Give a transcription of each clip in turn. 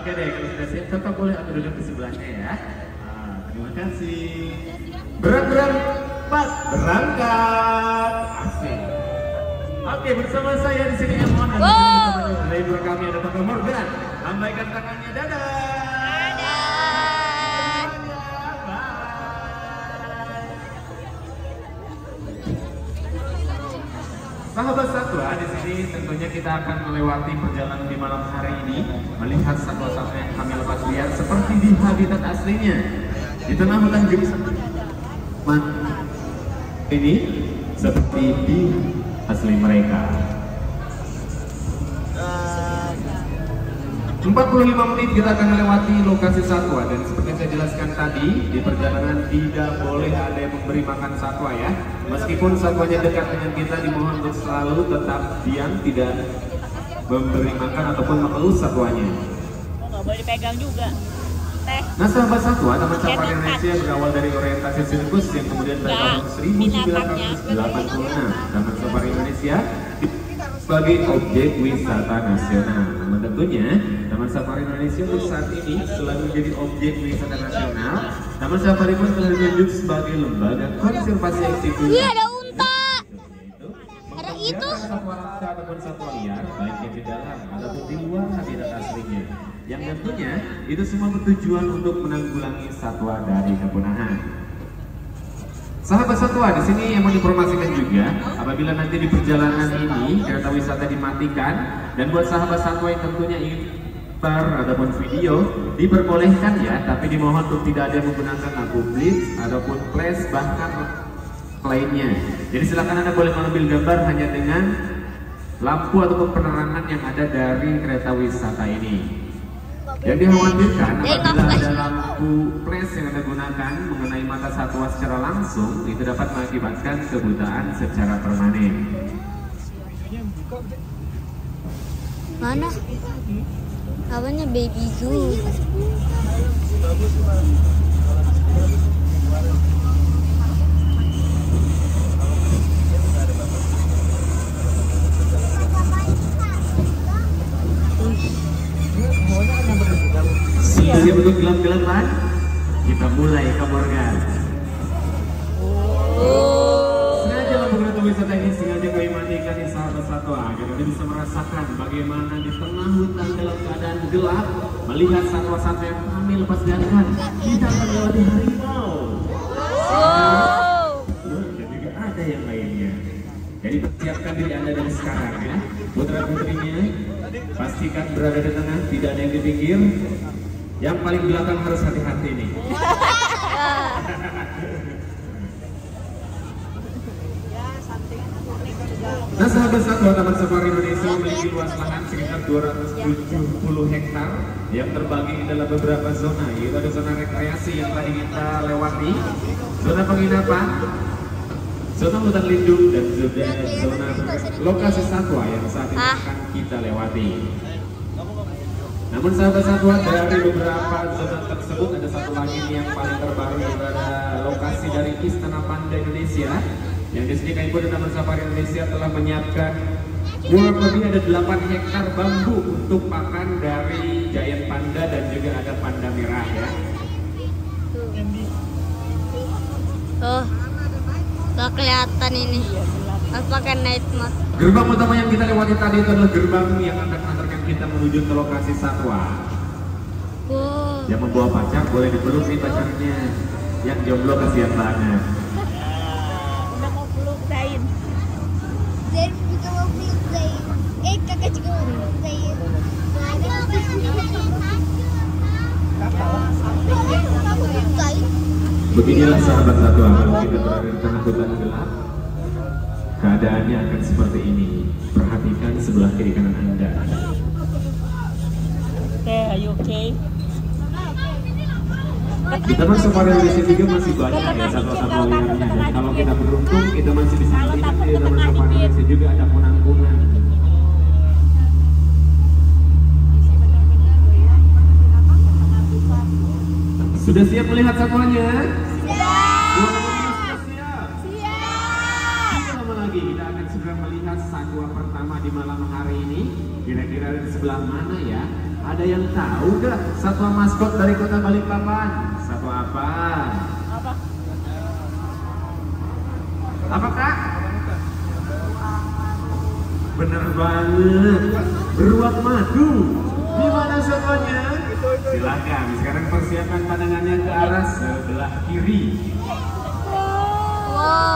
Oke deh, kalau sudah siap tetap boleh aku duduk di sebelahnya ya. Terima kasih. Berangkat, asik. Oke, bersama saya di sini Emon dan teman-teman driver kami ada Pak Morgan. Lambaikan tangannya, dadah. Sahabat satwa, di sini tentunya kita akan melewati perjalanan di malam hari ini, melihat satwa-satwa yang kami lepas liar seperti di habitat aslinya, di tengah hutan gersang. Ini seperti di asli mereka. 45 menit kita akan melewati lokasi satwa, dan seperti saya jelaskan tadi, di perjalanan tidak boleh ada yang memberi makan satwa ya. Meskipun satwanya dekat dengan kita, dimohon untuk selalu tetap diam, tidak memberi makan ataupun mengelus satwanya. Nggak boleh dipegang juga. Nah sahabat satwa, Taman Safari Indonesia berawal dari orientasi sirkus yang kemudian pada tahun 1986. Taman Safari Indonesia sebagai objek wisata nasional. Namun tentunya Taman Safari Indonesia untuk saat ini selalu menjadi objek wisata nasional. Taman Safari pun telah ditunjuk sebagai lembaga konservasi ekstrim. Wih, ada unta. Ada itu. Satwa langka ataupun satwa liar, baik yang di dalam ataupun di luar habitat aslinya. Yang tentunya itu semua bertujuan untuk menanggulangi satwa dari kepunahan. Sahabat satwa, di sini yang mau diinformasikan juga, apabila nanti di perjalanan ini kereta wisata dimatikan, dan buat sahabat satwa yang tentunya ingin ataupun video diperbolehkan ya, tapi dimohon untuk tidak ada yang menggunakan lampu blitz ataupun flash bahkan lainnya. Jadi silakan Anda boleh mengambil gambar hanya dengan lampu ataupun penerangan yang ada dari kereta wisata ini. Yang dikhawatirkan apabila ada lampu flash yang Anda gunakan mengenai mata satwa secara langsung, itu dapat mengakibatkan kebutaan secara permanen. Mana? Apanya baby zoo? Siap untuk gelap-gelapan, kita mulai ke Morgan. Sengaja lampu kereta wisata ini sengaja kami matikan di sahabat satwa agar Anda bisa merasakan bagaimana di tengah hutan dalam keadaan gelap melihat satwa-satwa yang kami lepas liarkan. Kita akan melewati harimau. Dan juga ada yang lainnya. Jadi persiapkan diri Anda dari sekarang ya. Putra putrinya pastikan berada di tengah, tidak ada yang di pinggir. Yang paling belakang harus hati-hati nih. Nah sahabat satwa, Taman Safari Indonesia memiliki luas lahan sekitar 270 hektar yang terbagi dalam beberapa zona, yaitu ada zona rekreasi yang tadi kita lewati, zona penginapan, zona hutan lindung, dan zona lokasi satwa yang saat ini akan kita lewati. Namun sahabat satwa, dari beberapa zona tersebut ada satu lagi yang paling terbaru, yaitu ada lokasi dari Istana Panda Indonesia yang disediakan Ibu dan Taman Safari Indonesia telah menyiapkan kurang lebih ada 8 hektar bambu untuk pakan dari giant panda dan juga ada panda merah ya. Tuh, gak kelihatan ini. Harus pakai night mode. Gerbang utama yang kita lewati tadi itu adalah gerbang yang akan mengantarkan kita menuju ke lokasi satwa. Yang membawa pacar boleh dipeluk nih pacarnya. Yang jomblo kasihan banget. Udah mau peluk Zain. Zain juga mau peluk Zain. Kakak juga mau peluk Zain. Beginilah sahabat satwa, kalau kita berada di tengah hutan gelap, keadaannya akan seperti ini. Perhatikan sebelah kiri kanan Anda. Are you okay? Di Taman Safari Indonesia juga masih banyak ya satwa-satwa liarnya. Dan kalau kita beruntung, kita masih bisa melihat di Taman Safari Indonesia juga ada penanggungan. Sudah siap melihat satwanya? Siap. Tidak lama lagi kita akan segera melihat satwa pertama di malam hari ini. Kira-kira di sebelah mana ya? Ada yang tahu gak satwa maskot dari kota Balikpapan? Satwa apa? Apa? Apa Kak? Bener banget, beruang madu. Di mana satwanya? Silakan, sekarang persiapkan pandangannya ke arah sebelah kiri.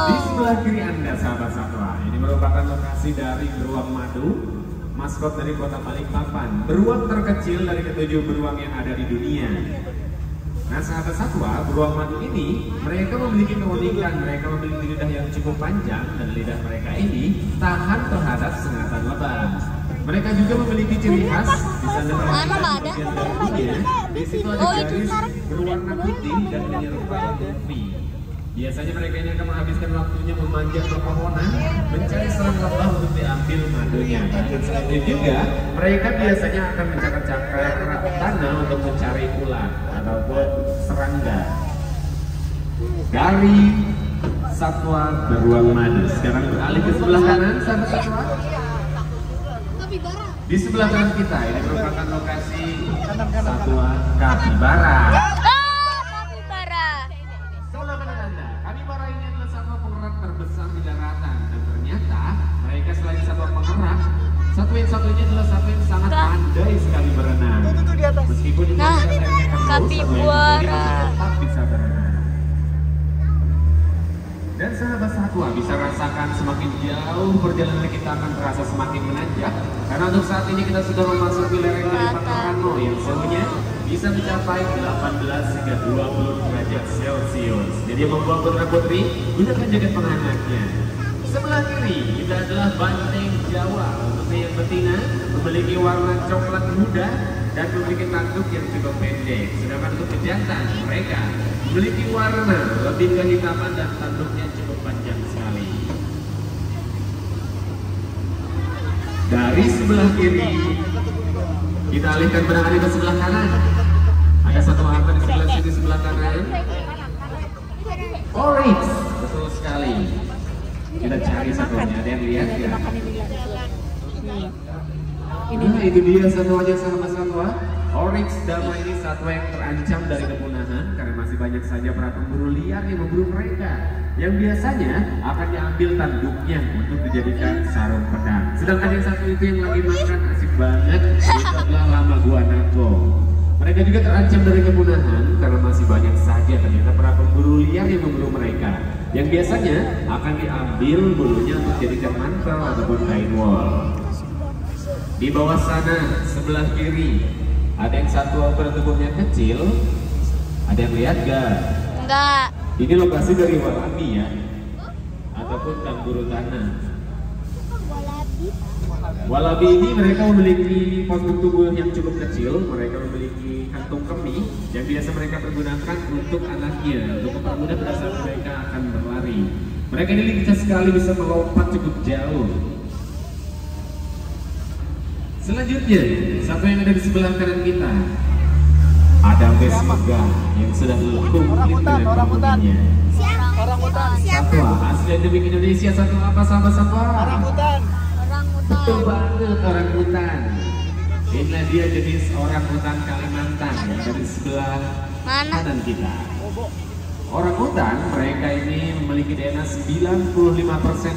Di sebelah kiri Anda, sahabat satwa, ini merupakan lokasi dari beruang madu, maskot dari kota Balikpapan, beruang terkecil dari ketujuh beruang yang ada di dunia. Nah, sahabat satwa, beruang madu ini mereka memiliki keunikan, mereka memiliki lidah yang cukup panjang dan lidah mereka ini tahan terhadap sengatan lebah. Mereka juga memiliki ciri khas bisa Mana ada? di situ ada garis berwarna putih dan menyerupai topi. Biasanya mereka ini akan menghabiskan waktunya memanjat pepohonan mencari sarang lebah untuk diambil madunya. Dan selain itu juga mereka biasanya akan mencakar-cakar tanah untuk mencari ular ataupun serangga. Dari satwa beruang madu, sekarang beralih ke sebelah kanan, sahabat satwa. Di sebelah kanan kita ini merupakan lokasi satwa kapibara. Sebelah kanan Anda, kapibara ini adalah satwa pengerat terbesar di daratan dan ternyata mereka selain satwa pengerat, satwa yang satunya adalah satwa yang sangat pandai sekali berenang. Meskipun ini kapibara tetap bisa berenang. Dan sahabat satwa bisa rasakan semakin jauh perjalanan kita akan terasa semakin menanjak. Karena untuk saat ini kita sudah memasuki lereng dari Pangrango yang suhunya bisa mencapai 18 hingga 20 derajat Celcius. Jadi membuat putra putri gunakan jaket penghangatnya. Sebelah kiri kita adalah banteng Jawa. Untuk yang betina memiliki warna coklat muda dan memiliki tanduk yang cukup pendek. Sedangkan untuk pejantan mereka memiliki warna lebih kehitaman dan tanduknya cukup panjang sekali. Dari sebelah kiri kita alihkan pandangan ke sebelah kanan. Ada satu harta di sebelah sini sebelah kanan. Oryx, betul sekali. Kita cari satunya, ada yang lihat ya? Nah, itu dia satuannya sahabat satwa. Oryx Dharma ini satwa yang terancam dari kepunahan karena masih banyak saja para pemburu liar yang memburu mereka, yang biasanya akan diambil tanduknya untuk dijadikan sarung pedang. Sedangkan yang satu itu yang lagi makan asik banget, itu adalah lama guanaco. Mereka juga terancam dari kepunahan karena masih banyak saja ternyata para pemburu liar yang memburu mereka, yang biasanya akan diambil bulunya untuk dijadikan mantel ataupun kain wol. Di bawah sana sebelah kiri ada yang satu tubuhnya kecil. Ada yang lihat gak? Enggak. Ini lokasi dari walabi ya, ataupun kanguru tanah. Walabi ini mereka memiliki postur tubuh yang cukup kecil. Mereka memiliki kantung kemih yang biasa mereka pergunakan untuk anaknya, untuk mempermudah pada saat mereka akan berlari. Mereka ini lincah sekali, bisa melompat cukup jauh. Selanjutnya, satu yang ada di sebelah kanan kita ada Vespa yang sudah lumpuh dengan penghuninya. Satwa asli endemik Indonesia, satu apa sahabat satwa? Orangutan. Betul banget, orangutan. Inilah dia jenis orangutan Kalimantan yang ada di sebelah kanan kita. Orangutan mereka ini memiliki DNA 95%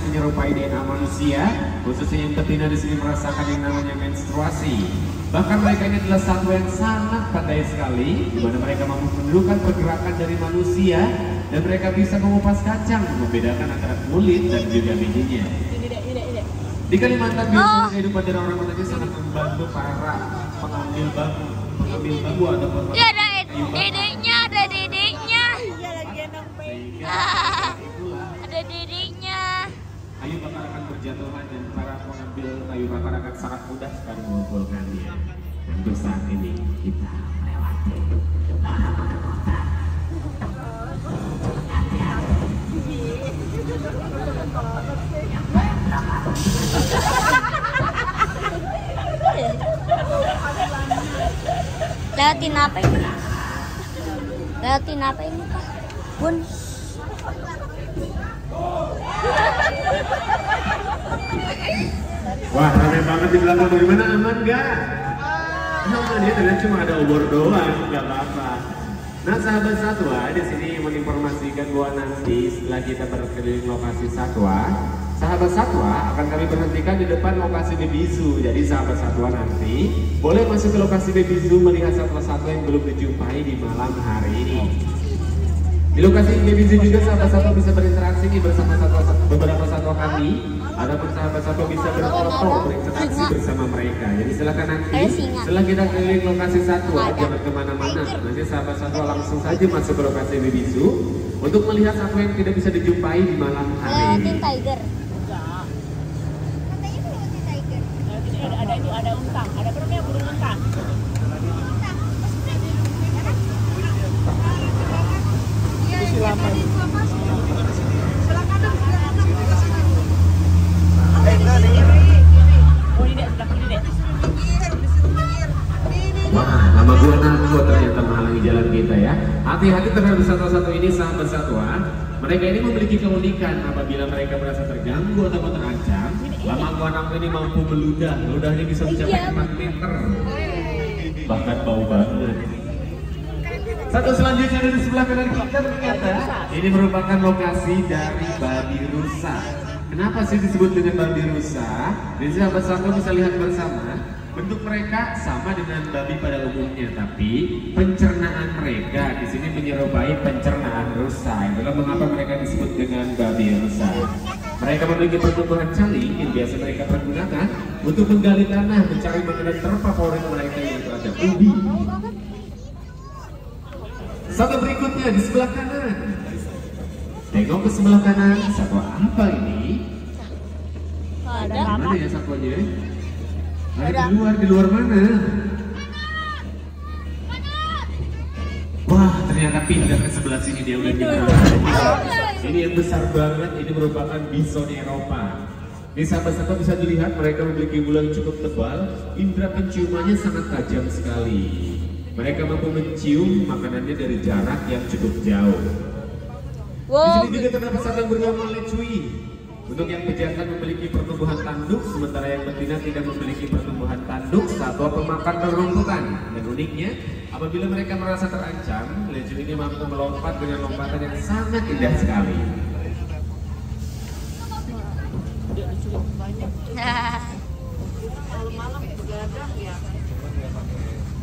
menyerupai DNA manusia, khususnya yang betina di sini merasakan yang namanya menstruasi. Bahkan mereka ini adalah satwa yang sangat pandai sekali, di mana mereka mampu menirukan pergerakan dari manusia dan mereka bisa mengupas kacang, membedakan antara kulit dan juga bijinya. Di Kalimantan biasanya kehidupan dari orangutan ini sangat membantu para pengambil bambu ataupun Ada dedeknya. Ada dedeknya. Kayu bakar akan berjatuhan dan para pengambil kayu bakar akan sangat mudah sekali mengumpulkannya. Untuk saat ini kita melewati orangutan. Lewatin apa ini? Lewatin apa ini, Pak? Bun. Wah, ramai banget di belakang. Bagaimana, aman gak? Dia ternyata cuma ada obor doang, nggak apa-apa. Nah sahabat satwa, di sini menginformasikan bahwa nanti setelah kita berkeliling lokasi satwa, sahabat satwa akan kami berhentikan di depan lokasi baby zoo. Jadi sahabat satwa nanti boleh masuk ke lokasi baby zoo melihat satwa-satwa yang belum dijumpai di malam hari ini. Di lokasi baby zoo juga sahabat satwa bisa berinteraksi nih bersama beberapa satwa kami. Ataupun sahabat satwa bisa berfoto, berinteraksi bersama mereka. Jadi silakan nanti setelah kita keliling lokasi satwa, jangan kemana-mana. Nanti sahabat satwa langsung saja masuk ke lokasi baby zoo untuk melihat satwa yang tidak bisa dijumpai di malam hari ini. Tiger. Katanya lewatin tiger. Ada itu, ada untang, ada namanya burung untang. Iya, silakan. Oh ini dek, sebelah kiri dek. Wah, nama gua Nako ternyata menghalangi jalan kita ya. Hati-hati terhadap satwa-satwa ini sahabat satwa. Mereka ini memiliki keunikan apabila mereka merasa terganggu atau terancam. Lama gua Nako ini mampu meludah, ludahnya bisa mencapai 4 meter. Bahkan bau banget. Satu selanjutnya dari sebelah kanan kita ternyata ini merupakan lokasi dari babi rusa. Kenapa sih disebut dengan babi rusa? Jadi sahabat satwa bisa lihat bersama, bentuk mereka sama dengan babi pada umumnya, tapi pencernaan mereka di sini menyerupai pencernaan rusa. Itulah mengapa mereka disebut dengan babi rusa. Mereka memiliki pertumbuhan caling yang biasa mereka pergunakan untuk menggali tanah mencari makanan terfavorit mereka yaitu ada ubi. Satu berikutnya di sebelah kanan. Tengok ke sebelah kanan, satwa apa ini? Ada Mana ya satwanya? Ada di luar mana? Wah, ternyata pindah ke sebelah sini dia udah Ini yang besar banget, ini merupakan bison Eropa. Di sahabat satwa bisa dilihat mereka memiliki bulu yang cukup tebal, indera penciumannya sangat tajam sekali. Mereka mampu mencium makanannya dari jarak yang cukup jauh. Di sini juga terdapat satu yang bernama lecui. Untuk yang pejantan memiliki pertumbuhan tanduk, sementara yang betina tidak memiliki pertumbuhan tanduk, satwa pemakan rerumputan. Dan uniknya, apabila mereka merasa terancam, lecui ini mampu melompat dengan lompatan yang sangat indah sekali. malam begadang ya.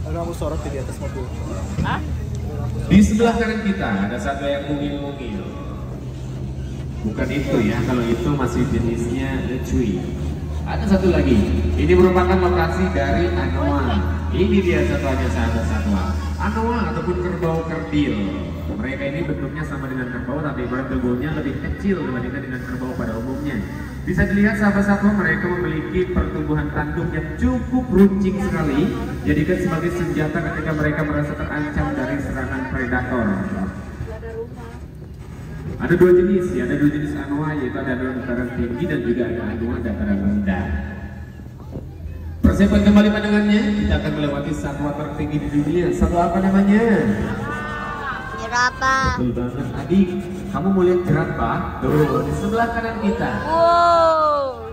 Lalu aku sorot di atas mobil. Hah? Di sebelah kanan kita ada satu yang mungil-mungil. Bukan itu ya, kalau itu masih jenisnya lecui. Ada satu lagi, ini merupakan lokasi dari anoa. Ini dia satuannya sahabat-satwa. Anoa ataupun kerbau kerdil. Mereka ini bentuknya sama dengan kerbau, tapi berat tubuhnya lebih kecil dibandingkan dengan kerbau pada umumnya. Bisa dilihat sahabat-satwa, mereka memiliki pertumbuhan tanduk yang cukup runcing sekali, jadikan sebagai senjata ketika mereka merasa terancam dari serangan predator. Ada dua jenis ya, ada dua jenis anoa, yaitu ada anoa dataran tinggi dan juga ada anoa dataran rendah. Persiapan kembali pandangannya, kita akan melewati satwa tertinggi di dunia. Satwa apa namanya? Jerapah. Betul banget, adik. Kamu mau lihat jerapah? Tuh, di sebelah kanan kita. Wow.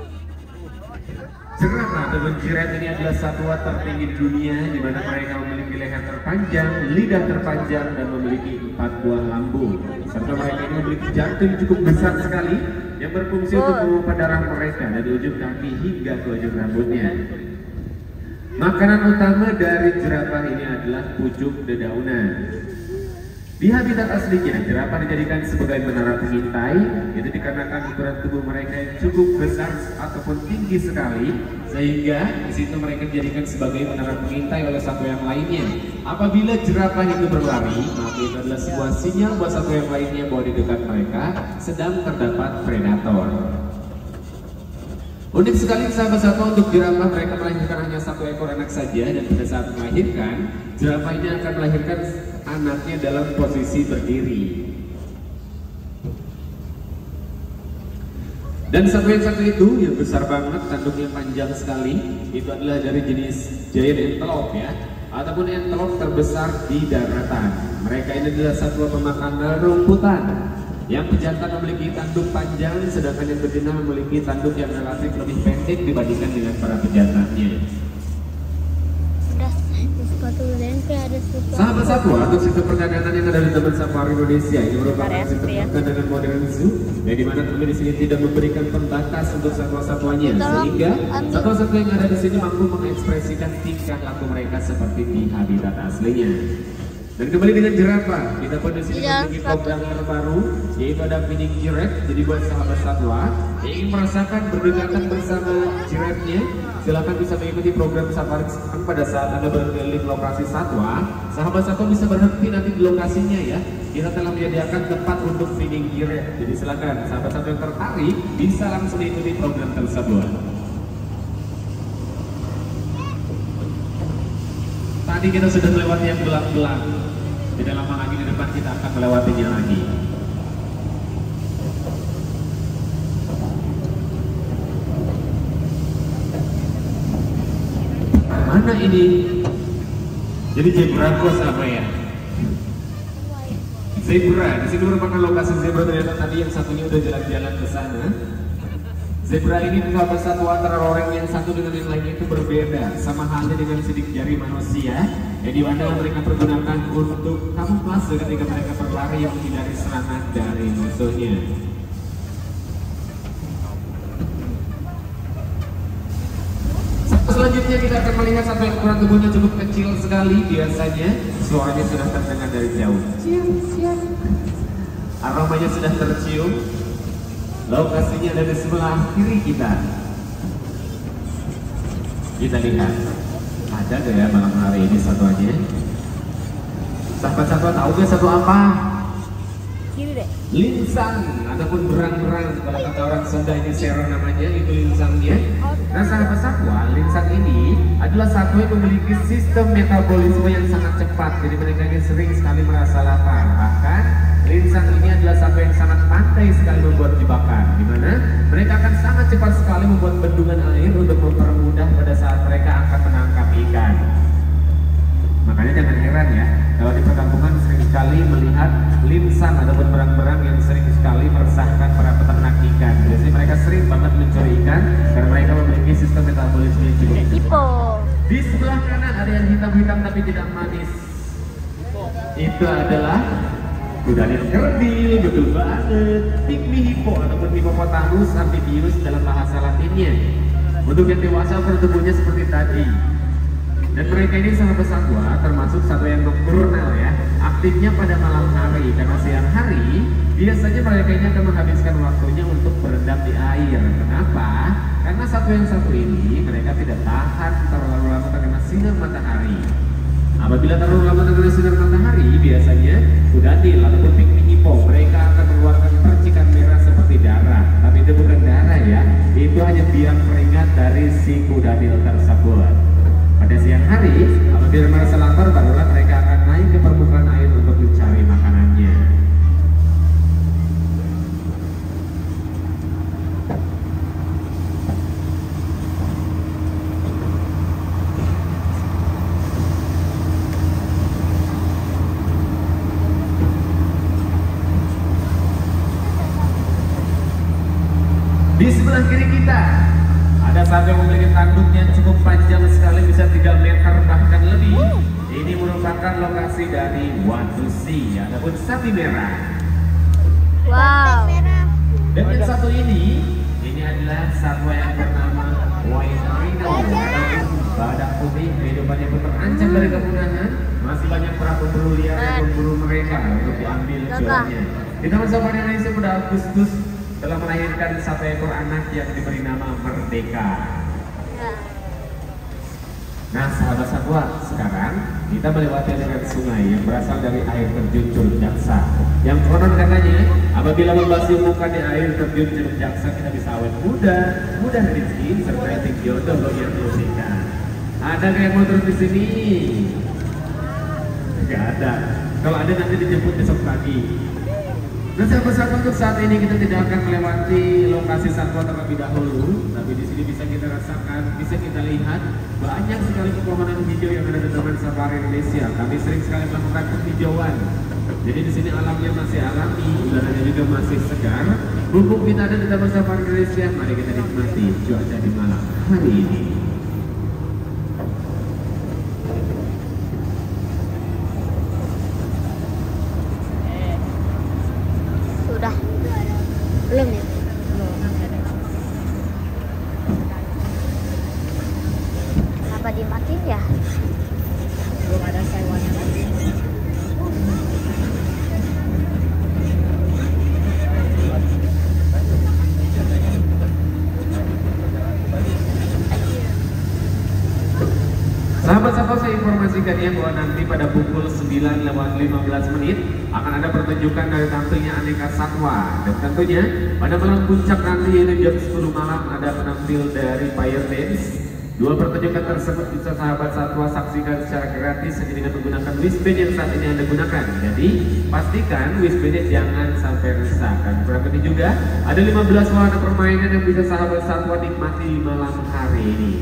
Jerapah atau jirat ini adalah satwa tertinggi di dunia, di mana mereka memiliki leher terpanjang, lidah terpanjang, dan memiliki 4 buah lambung. Serta mereka ini memiliki jantung cukup besar sekali yang berfungsi untuk memompa darah mereka dari ujung kaki hingga ke ujung rambutnya. Makanan utama dari jerapah ini adalah pucuk dedaunan. Di habitat aslinya, jerapah dijadikan sebagai menara pengintai, itu dikarenakan ukuran tubuh mereka yang cukup besar ataupun tinggi sekali, sehingga di situ mereka dijadikan sebagai menara pengintai oleh satwa yang lainnya. Apabila jerapah itu berlari, maka itu adalah sebuah sinyal buat satwa yang lainnya bahwa di dekat mereka sedang terdapat predator. Unik sekali sahabat-satwa, untuk jerapah mereka melahirkan hanya 1 ekor anak saja, dan pada saat melahirkan, jerapah ini akan melahirkan anaknya dalam posisi berdiri. Dan satwa yang satu itu yang besar banget, tanduknya panjang sekali, itu adalah dari jenis giant antelope ya, ataupun antelope terbesar di daratan. Mereka ini adalah satwa pemakan rumputan. Yang pejantan memiliki tanduk panjang, sedangkan yang betina memiliki tanduk yang relatif lebih pendek dibandingkan dengan para pejantannya. Mungkin ada sesuatu. Sahabat satwa, untuk sistem perdagangan yang ada di Taman Safari Indonesia ini merupakan sistem perdagangan modern zoo, yang dimana kami di sini tidak memberikan pembatas untuk satwa-satwanya, sehingga satwa-satwa yang ada di sini mampu mengekspresikan tingkah laku mereka seperti di habitat aslinya. Dan kembali dengan jerapah, kita pun di sini memiliki program terbaru, yaitu ada feeding giraffe. Jadi buat sahabat satwa yang ingin merasakan berdekatan bersama giraffe-nya, silakan bisa mengikuti program safari pada saat Anda berkeliling lokasi satwa. Sahabat satwa bisa berhenti nanti di lokasinya ya. Kita telah menyediakan tempat untuk feeding giraffe. Jadi silakan sahabat satwa yang tertarik bisa langsung mengikuti program tersebut. Tadi kita sudah melewati yang belang-belang. Tidak lama lagi di depan kita akan melewatinya lagi. Mana ini? Jadi zebra cross apa ya? Zebra. Di sini merupakan lokasi zebra. Ternyata tadi yang satunya udah jalan-jalan ke sana. Zebra ini sahabat satwa antara orang yang satu dengan yang lainnya itu berbeda, sama halnya dengan sidik jari manusia yang dimana mereka pergunakan untuk kamuflase ketika mereka berlari yang menghindari serangan dari musuhnya. Selanjutnya kita akan melihat satu yang ukuran tubuhnya cukup kecil sekali. Biasanya suaranya sudah terdengar dari jauh. Aromanya sudah tercium. Lokasinya ada di sebelah kiri kita. Kita lihat, ada gak ya malam hari ini satuannya? Sahabat satwa tahu gak satu apa? Kiri deh. Linsang ataupun berang-berang, kalau kata orang Sunda ini sero namanya, itu linsangnya. Nah sahabat satwa, linsang ini adalah satwa yang memiliki sistem metabolisme yang sangat cepat. Jadi mereka ini sering sekali merasa lapar. Bahkan linsang ini adalah satwa yang sangat pandai sekali membuat jebakan, dimana mereka akan sangat cepat sekali membuat bendungan air untuk mempermudah pada saat mereka akan menangkap ikan. Makanya jangan heran ya, kalau di perkampungan sering sekali melihat linsang ataupun berang-berang yang sering sekali meresahkan para peternak ikan. Biasanya mereka sering banget mencuri ikan karena mereka memiliki sistem metabolisme yang cukup cepat. Di sebelah kanan ada yang hitam-hitam tapi tidak manis. Itu adalah kudanil kerdil, betul banget. Pygmy hippo ataupun hippopotamus amphibius dalam bahasa Latinnya. Untuk yang dewasa bertubuhnya seperti tadi. Dan mereka ini sahabat satwa termasuk satwa yang nokturnal ya. Aktifnya pada malam hari karena siang hari biasanya mereka ini akan menghabiskan waktunya untuk berendam di air. Kenapa? Karena satwa yang satu ini mereka tidak tahan terlalu lama terkena sinar matahari. Apabila terlalu lama terkena sinar matahari, biasanya kudanil ataupun pygmy hippo mereka akan mengeluarkan percikan merah seperti darah. Tapi itu bukan darah ya, itu hanya biang keringat dari si kudanil tersebut. Pada siang hari, apabila merasa lapar, barulah mereka akan naik ke permukaan air untuk mencari makanannya. Di sebelah kiri kita ada satu yang memiliki tanduk yang cukup panjang sekali, bisa 3 meter bahkan lebih. Ini merupakan lokasi dari Watusi ataupun sapi merah. Wow. Dan yang satu ini adalah satwa yang bernama white rhino ataupun badak putih. Kehidupannya pun terancam dari kepunahan. Masih banyak para pemburu liar yang memburu mereka untuk diambil jualnya. Di Taman Safari Indonesia pada Agustus telah melahirkan satu ekor anak yang diberi nama Merdeka. Nah sahabat satwa, sekarang kita melewati aliran sungai yang berasal dari air terjun Curug Jaksa. Yang konon katanya, apabila membasuh muka di air terjun Curug Jaksa, kita bisa awet muda, mudah rezeki, serta etik jodoh bagi yang berusaha. Ada yang mau terus di sini? Gak ada. Kalau ada nanti dijemput besok pagi. Nah sahabat-sahabat, untuk saat ini kita tidak akan melewati lokasi satwa terlebih dahulu, tapi di sini bisa kita rasakan, bisa kita lihat banyak sekali pepohonan hijau yang ada di Taman Safari Indonesia. Kami sering sekali melakukan penghijauan. Jadi di sini alamnya masih alami, udaranya juga masih segar. Mumpung kita ada di Taman Safari Indonesia, mari kita nikmati cuaca di malam hari ini. dimatiin ya? Belum ada sewanya lagi. Sahabat-sahabat, saya informasikan ya bahwa nanti pada pukul 9:15 akan ada pertunjukan dari tampilnya aneka satwa, dan tentunya pada malam puncak nanti yaitu jam 10 malam ada penampil dari Fire Dance. Dua pertunjukan tersebut bisa sahabat satwa saksikan secara gratis hanya dengan menggunakan wristband yang saat ini Anda gunakan. Jadi pastikan wristbandnya jangan sampai rusak. Dan kurang lebih juga ada 15 wahana permainan yang bisa sahabat satwa nikmati di malam hari ini.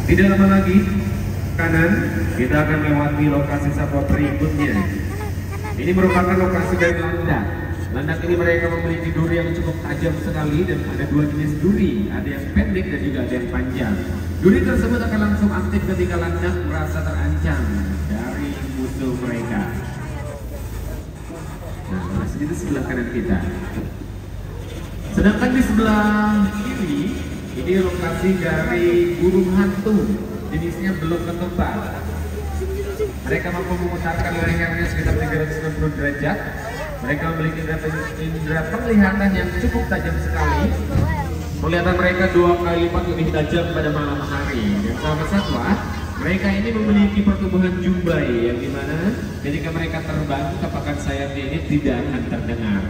Tidak lama lagi, kanan, kita akan melewati lokasi satwa berikutnya. Ini merupakan lokasi dari landak. Landak ini mereka memiliki duri yang cukup tajam sekali dan ada dua jenis duri, ada yang pendek dan juga ada yang panjang. Duri tersebut akan langsung aktif ketika landak merasa terancam dari musuh mereka. Nah, masih di sebelah kanan kita. Sedangkan di sebelah kiri, ini lokasi dari burung hantu, jenisnya belum ketebak. Mereka mampu memutarkan lehernya sekitar 360 derajat. Mereka memiliki indera penglihatan yang cukup tajam sekali. Penglihatan mereka 2 kali lipat lebih tajam pada malam hari. Dan sahabat satwa, mereka ini memiliki pertumbuhan jumbai yang dimana ketika mereka terbang, kepakan sayapnya ini tidak akan terdengar.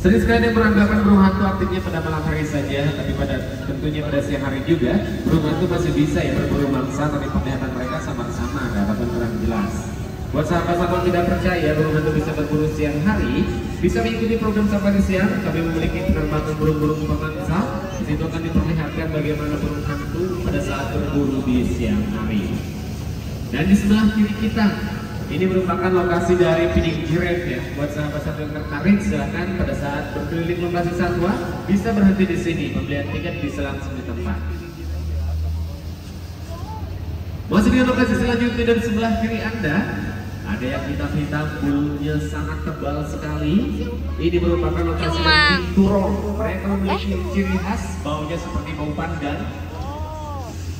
Sering sekali yang beranggapan burung hantu aktifnya pada malam hari saja, tapi tentunya pada siang hari juga burung hantu masih bisa ya berburu mangsa, tapi penglihatan mereka sama-sama ataupun kurang jelas. Buat sahabat-sahabat tidak percaya burung hantu bisa berburu siang hari, bisa mengikuti program safari siang. Kami memiliki penerbangan burung-burung pemangsa. Di situ akan diperlihatkan bagaimana burung hantu pada saat berburu di siang hari. Dan di sebelah kiri kita, ini merupakan lokasi dari feeding giraffe ya. Buat sahabat-sahabat yang tertarik, silahkan pada saat berkeliling lokasi satwa bisa berhenti di sini. Pembelian tiket bisa langsung di tempat. Masih di lokasi selanjutnya dari sebelah kiri Anda, ada yang hitam-hitam, bulunya sangat tebal sekali. Ini merupakan lokasi dari turong. Mereka memiliki ciri khas, baunya seperti bau pandan.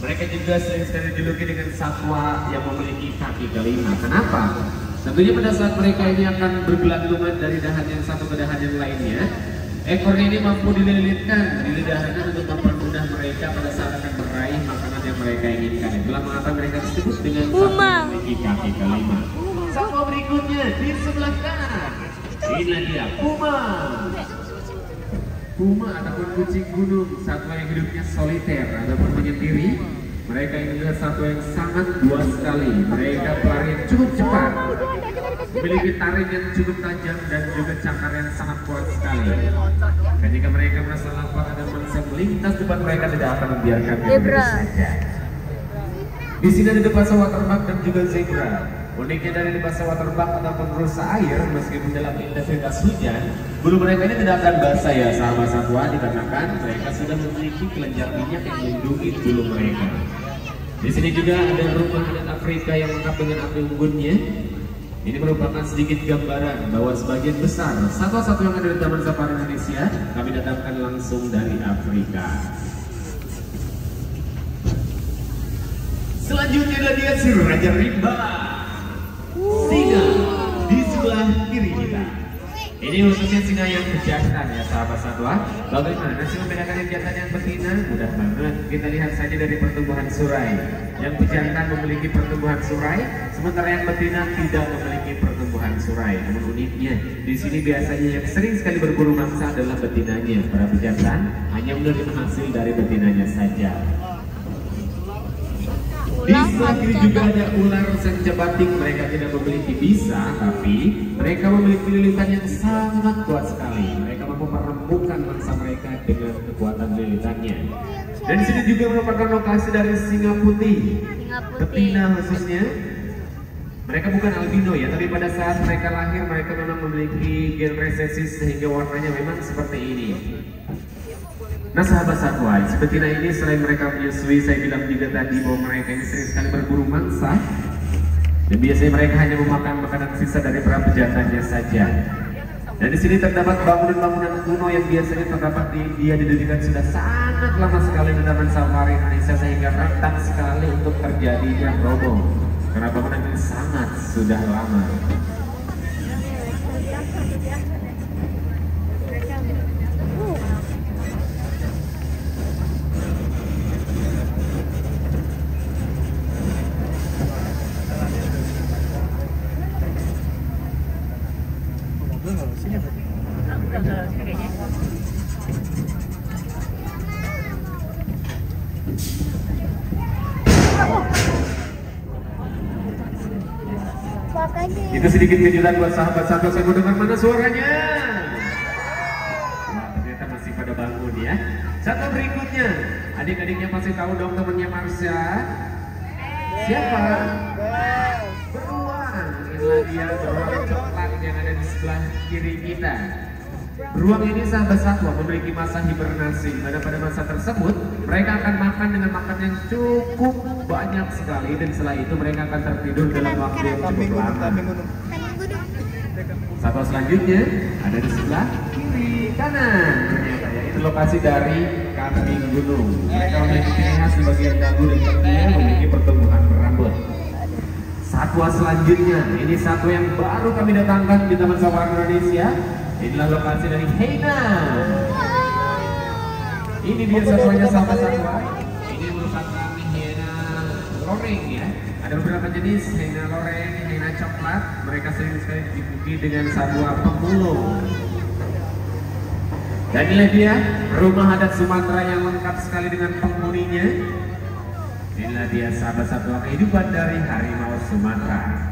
Mereka juga sering sekali dijuluki dengan satwa yang memiliki kaki kelima. Kenapa? Tentunya pada saat mereka ini akan bergelantungan dari dahan yang satu ke dahan yang lainnya, ekornya ini mampu dililitkan di lidahnya untuk mempermudah mereka pada saat akan meraih makanan yang mereka inginkan. Itulah mengapa mereka disebut dengan satwa yang memiliki kaki kelima. Satwa berikutnya di sebelah kanan, inilah dia puma. Puma ataupun kucing gunung, satwa yang hidupnya soliter ataupun menyendiri. Mereka ini adalah satwa yang sangat buas sekali. Mereka pelari cukup cepat, memiliki taring yang cukup tajam dan juga cakar yang sangat kuat sekali. Ketika mereka merasa lapar ada mangsa melintas depan mereka, tidak akan membiarkan mereka saja. Di sini ada debasa waterbuck dan juga zebra. Uniknya dari debasa waterbuck ataupun rusa air, meskipun dalam intensitas hujan, bulu mereka ini tidak akan basah ya sahabat satwa, dikarenakan mereka sudah memiliki kelenjar minyak yang melindungi bulu mereka. Di sini juga ada rumah adat Afrika yang lengkap dengan api unggunnya. Ini merupakan sedikit gambaran bahwa sebagian besar satwa-satwa yang ada di Taman Safari Indonesia kami datangkan langsung dari Afrika. Selanjutnya adalah dia si Raja Rimba, singa di sebelah kiri kita. Ini khususnya singa yang pejantan ya sahabat satwa. Bagaimana sih membedakan yang jantan yang betina? Mudah banget. Kita lihat saja dari pertumbuhan surai. Yang pejantan memiliki pertumbuhan surai, sementara yang betina tidak memiliki pertumbuhan surai. Namun uniknya, di sini biasanya yang sering sekali berburu mangsa adalah betinanya. Para pejantan hanya menerima hasil dari betinanya saja. Di sebelah kiri juga ada ular sanca batik. Mereka tidak memiliki bisa, tapi mereka memiliki lilitan yang sangat kuat sekali. Mereka mampu merembukan mangsa mereka dengan kekuatan lilitannya. Dan di sini juga merupakan lokasi dari singa putih, betina khususnya. Mereka bukan albino ya, tapi pada saat mereka lahir mereka memang memiliki gen resesi sehingga warnanya memang seperti ini. Nah sahabat satwa, si betina ini selain mereka menyusui, saya bilang juga tadi bahwa mereka ini sering sekali berburu mangsa. Dan biasanya mereka hanya memakan makanan sisa dari para pejantannya saja. Dan di sini terdapat bangunan-bangunan kuno yang biasanya terdapat di India didirikan sudah sangat lama sekali di Taman Safari Indonesia sehingga rentan sekali untuk terjadinya roboh. Karena bangunan ini sangat sudah lama. Itu sedikit kejutan buat sahabat satu. Saya mau dengar mana suaranya. Wah, ternyata masih pada bangun ya. Satu berikutnya, adik-adiknya pasti tahu dong temannya Marsha. Siapa? Beruang. Inilah dia beruang coklat yang ada di sebelah kiri kita. Beruang ini sahabat satwa memiliki masa hibernasi, pada masa tersebut mereka akan makan dengan makan yang cukup banyak sekali, dan setelah itu mereka akan tertidur dalam waktu yang cukup lama. Satwa selanjutnya ada di sebelah kiri kanan, ternyata ya itu lokasi dari kambing gunung. Mereka memiliki ciri khas di bagian dagu dan kakinya memiliki pertumbuhan berambut. Satwa selanjutnya, ini satwa yang baru kami datangkan di Taman Safari Indonesia. Inilah lokasi dari hyena. Ini dia satwanya sahabat satwa. Ini merupakan hyena loreng ya. Ada beberapa jenis hyena loreng, hyena coklat. Mereka sering sekali diikuti dengan satwa pemulung. Dan inilah dia rumah adat Sumatera yang lengkap sekali dengan penghuninya. Inilah dia sahabat satwa kehidupan dari harimau Sumatera.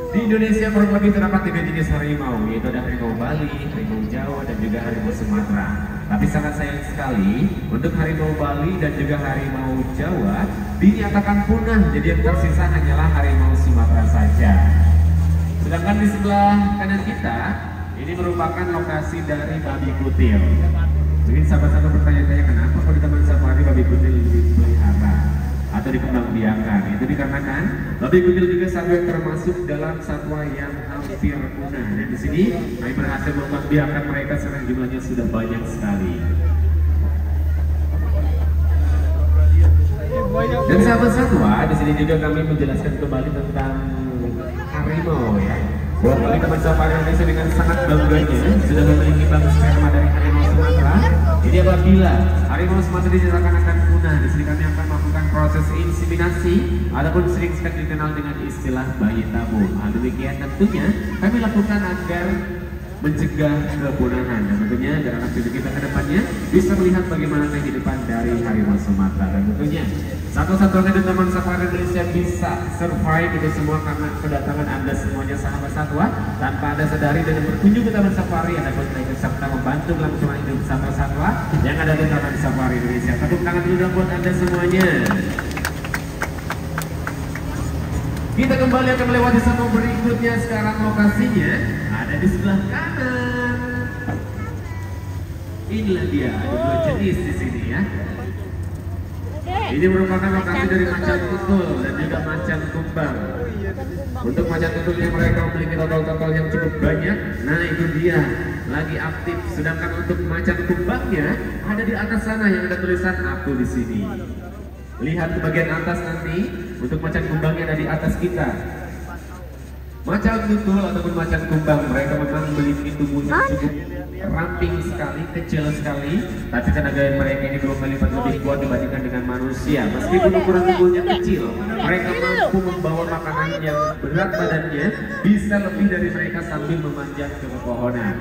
Di Indonesia kurang lebih terdapat 3 jenis harimau, yaitu ada harimau Bali, harimau Jawa, dan juga harimau Sumatera. Tapi sangat sayang sekali untuk harimau Bali dan juga harimau Jawa dinyatakan punah, jadi yang tersisa hanyalah harimau Sumatera saja. Sedangkan di sebelah kanan kita, ini merupakan lokasi dari babi kutil. Mungkin sahabat-sahabat bertanya-tanya kenapa kalau di Taman Safari babi kutil dipelihara atau dikembangbiakan. Itu dikarenakan babi kutil juga satwa yang termasuk dalam satwa yang hampir punah. Dan di sini kami berhasil mengembangbiakan mereka sekarang jumlahnya sudah banyak sekali. Dan sahabat satwa, di sini juga kami menjelaskan kembali tentang harimau ya. Bahwa kali Taman Safari Indonesia dengan sangat bangganya sudah memiliki bank sperma dari harimau Sumatera. Jadi apabila harimau Sumatera dinyatakan akan punah, di sini kami akan melakukan proses inseminasi ataupun sering sekali dikenal dengan istilah bayi tabung. Hal demikian tentunya kami lakukan agar mencegah kepunahan, dan tentunya agar anak cucu kita ke depannya bisa melihat bagaimana kehidupan dari harimau Sumatera. Dan tentunya satu-satunya di Taman Safari Indonesia bisa survive itu semua karena kedatangan Anda semuanya sahabat satwa. Tanpa Anda sadari dan berkunjung ke Taman Safari, Anda pun ikut serta membantu kelangsungan hidup sahabat satwa yang ada di Taman Safari Indonesia. Tepuk tangan dulu dong buat Anda semuanya. Kita kembali akan melewati satwa berikutnya. Sekarang lokasinya ada di sebelah kanan. Inilah dia, ada 2 jenis di sini ya. Ini merupakan lokasi dari macan tutul dan juga macan kumbang. Untuk macan tutulnya mereka memiliki total yang cukup banyak. Nah itu dia lagi aktif. Sedangkan untuk macan kumbangnya ada di atas sana yang ada tulisan aku di sini. Lihat ke bagian atas nanti. Untuk macan kumbangnya ada di atas kita. Macan tutul ataupun macan kumbang mereka memang memiliki tubuh yang cukup ramping sekali, kecil sekali, tapi tenaga mereka ini 2 kali lipat lebih kuat dibandingkan dengan manusia. Meskipun ukuran tubuhnya kecil, mereka mampu membawa makanan yang berat badannya bisa lebih dari mereka sambil memanjat ke pepohonan.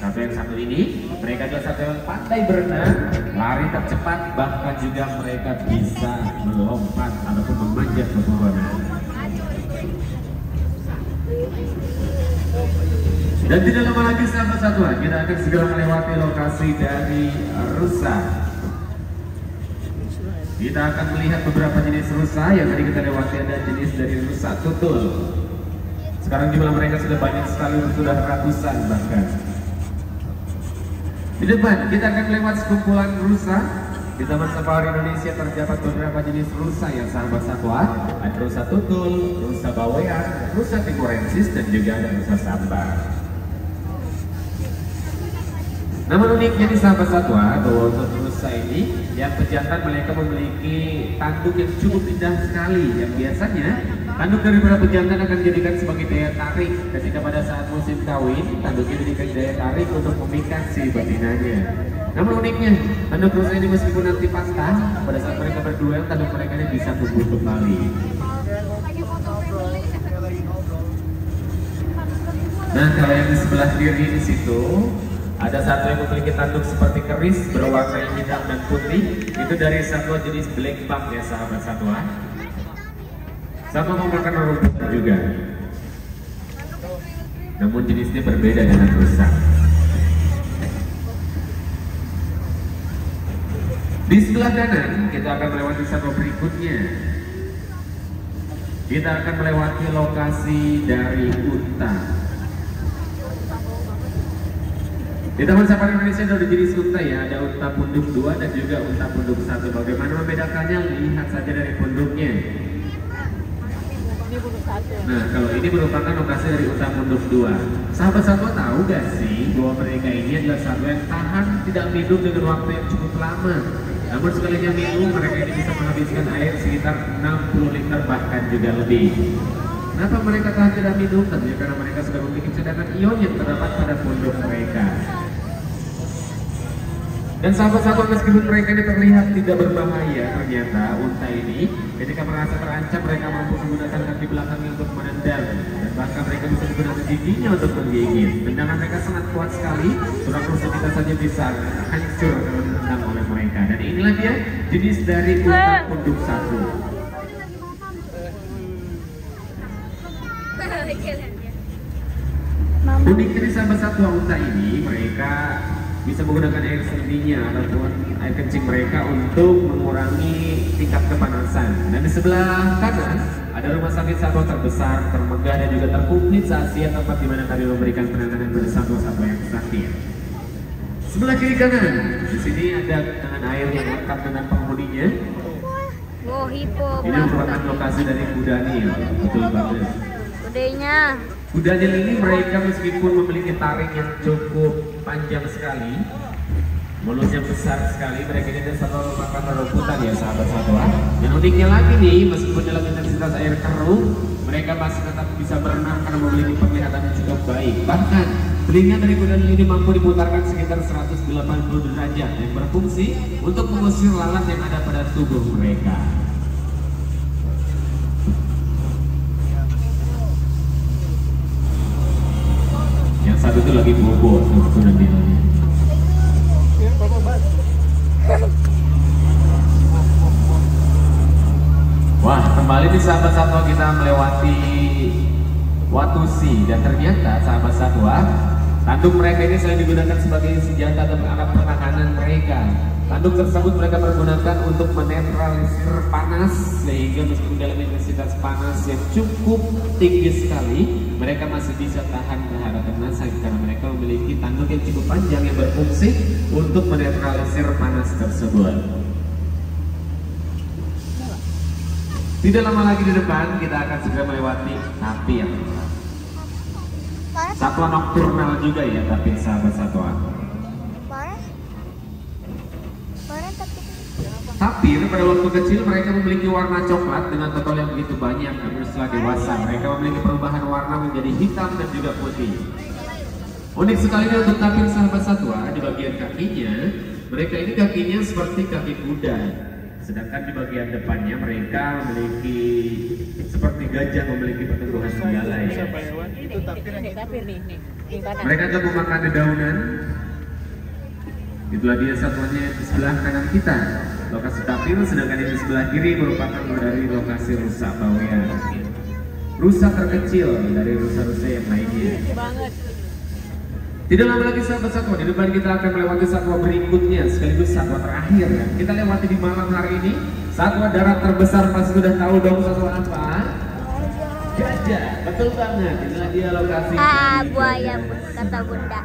Satu yang satu ini, mereka adalah satu yang pandai berenang, lari tercepat, bahkan juga mereka bisa melompat ataupun memanjat pepohonan. Dan tidak lama lagi sahabat satwa, kita akan segera melewati lokasi dari rusa. Kita akan melihat beberapa jenis rusa. Yang tadi kita lewati ada jenis dari rusa tutul. Sekarang jumlah mereka sudah banyak sekali, sudah ratusan bahkan. Di depan kita akan lewat sekumpulan rusa. Di Taman Safari Indonesia terdapat beberapa jenis rusa yang sahabat satwa. Ada rusa tutul, rusa bawean, rusa timorensis, dan juga ada rusa sambar. Namun uniknya di sahabat satwa bahwa untuk rusa ini yang pejantan mereka memiliki tanduk yang cukup indah sekali. Yang biasanya tanduk daripada pejantan akan dijadikan sebagai daya tarik ketika pada saat musim kawin. Tanduknya dijadikan daya tarik untuk memikat si betinanya. Namun uniknya, tanduk rusa ini meskipun nanti patah, pada saat mereka berduel, tanduk mereka ini bisa tumbuh kembali. Nah, kalau yang di sebelah kiri di situ, ada satu yang memiliki tanduk seperti keris berwarna hitam dan putih. Itu dari satwa jenis black buck ya sahabat satwa. Satwa memakan rumput juga. Namun jenisnya berbeda dengan rusa. Di sebelah kanan kita akan melewati satwa berikutnya. Kita akan melewati lokasi dari unta. Di Taman Safari Indonesia ada jenis unta ya, ada unta punduk 2 dan juga unta punduk 1. Bagaimana membedakannya? Lihat saja dari punduknya. Nah, kalau ini merupakan lokasi dari unta punduk 2. Sahabat satwa tahu gak sih bahwa mereka ini adalah satwa yang tahan tidak minum dengan waktu yang cukup lama. Namun sekalinya minum, mereka ini bisa menghabiskan air sekitar 60 liter bahkan juga lebih. Kenapa mereka tahan tidak minum? Tentunya karena mereka sudah memiliki cadangan ion yang terdapat pada punduk mereka. Dan sahabat-sahabat, meskipun mereka ini terlihat tidak berbahaya, ternyata unta ini ketika merasa terancam mereka mampu menggunakan kaki belakangnya untuk menendang, dan bahkan mereka bisa menggunakan giginya untuk menggigit. Tendangan mereka sangat kuat sekali, tulang rusuk kita saja bisa hancur kalau ditendang oleh mereka. Dan inilah dia jenis dari unta punduk 1. Unik dari sahabat satwa unta ini, mereka bisa menggunakan air sendinya ataupun air kencing mereka untuk mengurangi tingkat kepanasan. Dan di sebelah kanan ada rumah sakit satwa terbesar, termegah dan juga terkomplit se-Asia, tempat di mana kami memberikan penanganan pada satwa-satwa yang sakit. Sebelah kiri kanan, di sini ada tangan air yang lengkap dengan penghuninya. Oh, hipo. Ini merupakan lokasi dari kuda Nil, betul banget. Kudanya. Kuda Nil ini mereka meskipun memiliki taring yang cukup panjang sekali, mulutnya besar sekali, mereka ini satu makan rumputan ya sahabat satwa. Dan uniknya lagi nih, meskipun dalam intensitas air keruh, mereka masih tetap bisa berenang karena memiliki penglihatan yang cukup baik. Bahkan telinga dari kuda Nil ini mampu diputarkan sekitar 180 derajat yang berfungsi untuk mengusir lalat yang ada pada tubuh mereka. Yang satu itu lagi bobo tuh kuda Nilnya. Wah, kembali nih sahabat satwa kita melewati Watusi, dan ternyata sahabat satwa, tanduk mereka ini selain digunakan sebagai senjata atau alat pertahanan mereka. Tanduk tersebut mereka pergunakan untuk menetralisir panas, sehingga meskipun dalam intensitas panas yang cukup tinggi sekali, mereka masih bisa tahan terhadap kepanasan karena mereka memiliki tanduk yang cukup panjang yang berfungsi untuk menetralisir panas tersebut. Tidak lama lagi di depan kita akan segera melewati tapir. Satwa nokturnal juga ya tapir sahabat satwa. Tapir pada waktu kecil mereka memiliki warna coklat dengan total yang begitu banyak, namun setelah dewasa mereka memiliki perubahan warna menjadi hitam dan juga putih. Unik sekali untuk tapir sahabat satwa, di bagian kakinya, mereka ini kakinya seperti kaki kuda. Sedangkan di bagian depannya mereka memiliki seperti gajah, memiliki pertumbuhan segala ya. Itu tapir nih. Mereka juga memakan dedaunan. Itulah dia satuannya di sebelah kanan kita, lokasi tapir, sedangkan di sebelah kiri merupakan dari lokasi rusa bawean. Rusa terkecil dari rusa-rusa yang lainnya. Tidak lama lagi sahabat satwa, di depan kita akan melewati satwa berikutnya sekaligus satwa terakhir. Kita lewati di malam hari ini Satwa darat terbesar pasti sudah tahu dong satwa apa? Gajah, betul banget. Inilah dia lokasi. Buaya kata bunda.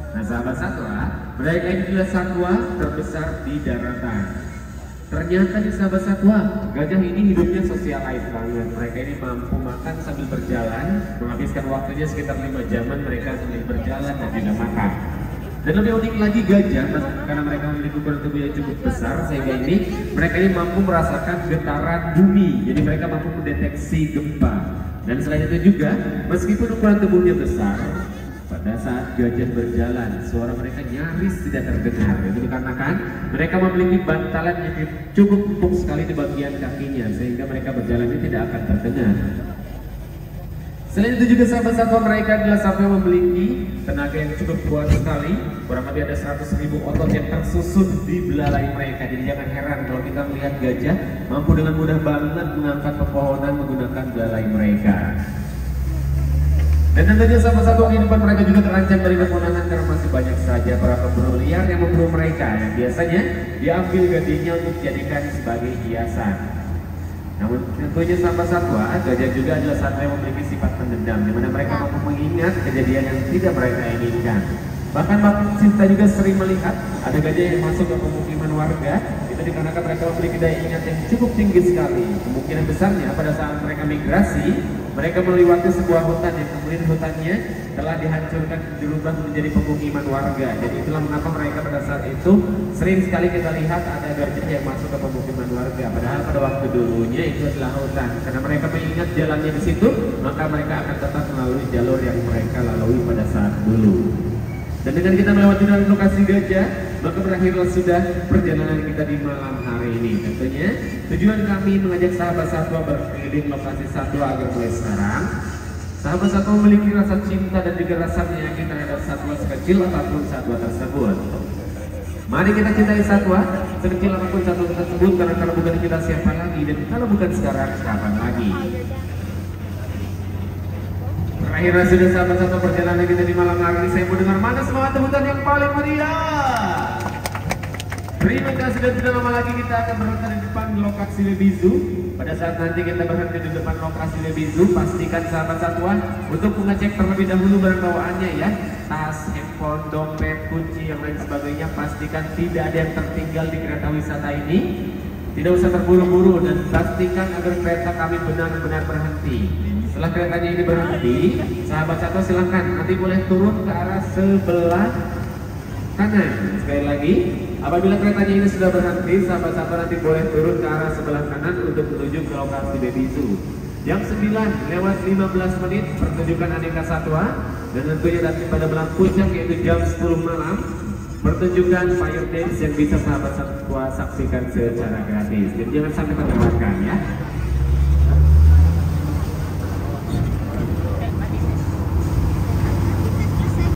Nah sahabat satwa, mereka ini adalah satwa terbesar di daratan. Ternyata di sahabat satwa, gajah ini hidupnya socialize banget. Mereka ini mampu makan sambil berjalan, menghabiskan waktunya sekitar 5 jaman mereka sambil berjalan dan juga makan. Dan lebih unik lagi gajah, karena mereka memiliki ukuran tubuh yang cukup besar, sehingga ini mereka ini mampu merasakan getaran bumi. Jadi mereka mampu mendeteksi gempa. Dan selain itu juga, meskipun ukuran tubuhnya besar, pada saat gajah berjalan, suara mereka nyaris tidak terdengar. Itu dikarenakan mereka memiliki bantalan yang cukup empuk sekali di bagian kakinya, sehingga mereka berjalan ini tidak akan terdengar. Selain itu juga sahabat satwa, mereka adalah satwa yang memiliki tenaga yang cukup kuat sekali. Kurang lebih ada 100.000 otot yang tersusun di belalai mereka. Jadi jangan heran kalau kita melihat gajah mampu dengan mudah banget mengangkat pepohonan menggunakan belalai mereka. Dan tentunya sahabat satwa, kehidupan mereka juga terancam dari kepunahan karena masih banyak saja para pemburu liar yang memburu mereka, yang biasanya diambil gadingnya untuk dijadikan sebagai hiasan. Namun tentunya sahabat satwa, gajah juga adalah satwa yang memiliki sifat pendendam, di mana mereka mampu mengingat kejadian yang tidak mereka inginkan. Bahkan kita juga sering melihat ada gajah yang masuk ke pemukiman warga. Itu dikarenakan mereka memiliki daya ingat yang cukup tinggi sekali. Kemungkinan besarnya pada saat mereka migrasi, mereka melewati sebuah hutan yang kemudian hutannya telah dihancurkan, dirubah menjadi pemukiman warga. Jadi itulah mengapa mereka pada saat itu sering sekali kita lihat ada gajah yang masuk ke pemukiman warga. Padahal pada waktu dulunya itu adalah hutan. Karena mereka mengingat jalannya di situ, maka mereka akan tetap melalui jalur yang mereka lalui pada saat dulu. Dan dengan kita melewati dalam lokasi gajah, maka berakhirlah sudah perjalanan kita di malam hari ini. Tentunya tujuan kami mengajak sahabat satwa berkeliling lokasi satwa agar mulai sekarang sahabat satwa memiliki rasa cinta dan juga rasa menyayangi terhadap satwa sekecil apapun satwa tersebut. Mari kita cintai satwa sekecil apapun satwa tersebut, karena kalau bukan kita siapa lagi, dan kalau bukan sekarang kapan lagi. Akhirnya sudah sahabat satu perjalanan kita di malam hari ini. Saya mau dengar mana semangat temukan yang paling meriah. Terima kasih, dan tidak lama lagi kita akan berhenti di depan lokasi Lebizu. Pada saat nanti kita berhenti di depan lokasi Lebizu, pastikan sahabat satwa untuk mengecek terlebih dahulu barang bawaannya ya. Tas, handphone, dompet, kunci, yang lain sebagainya. Pastikan tidak ada yang tertinggal di kereta wisata ini. Tidak usah terburu-buru, dan pastikan agar kereta kami benar-benar berhenti. Setelah keretanya ini berhenti, sahabat satwa silahkan nanti boleh turun ke arah sebelah kanan. Sekali lagi, apabila keretanya ini sudah berhenti, sahabat satwa nanti boleh turun ke arah sebelah kanan untuk menuju ke lokasi Lebizu. Jam 9:15 pertunjukan aneka satwa, dan tentunya nanti pada malam puncak yaitu jam 10 malam pertunjukan fire dance yang bisa sahabat satwa saksikan secara gratis. Jadi jangan sampai terlewatkan ya.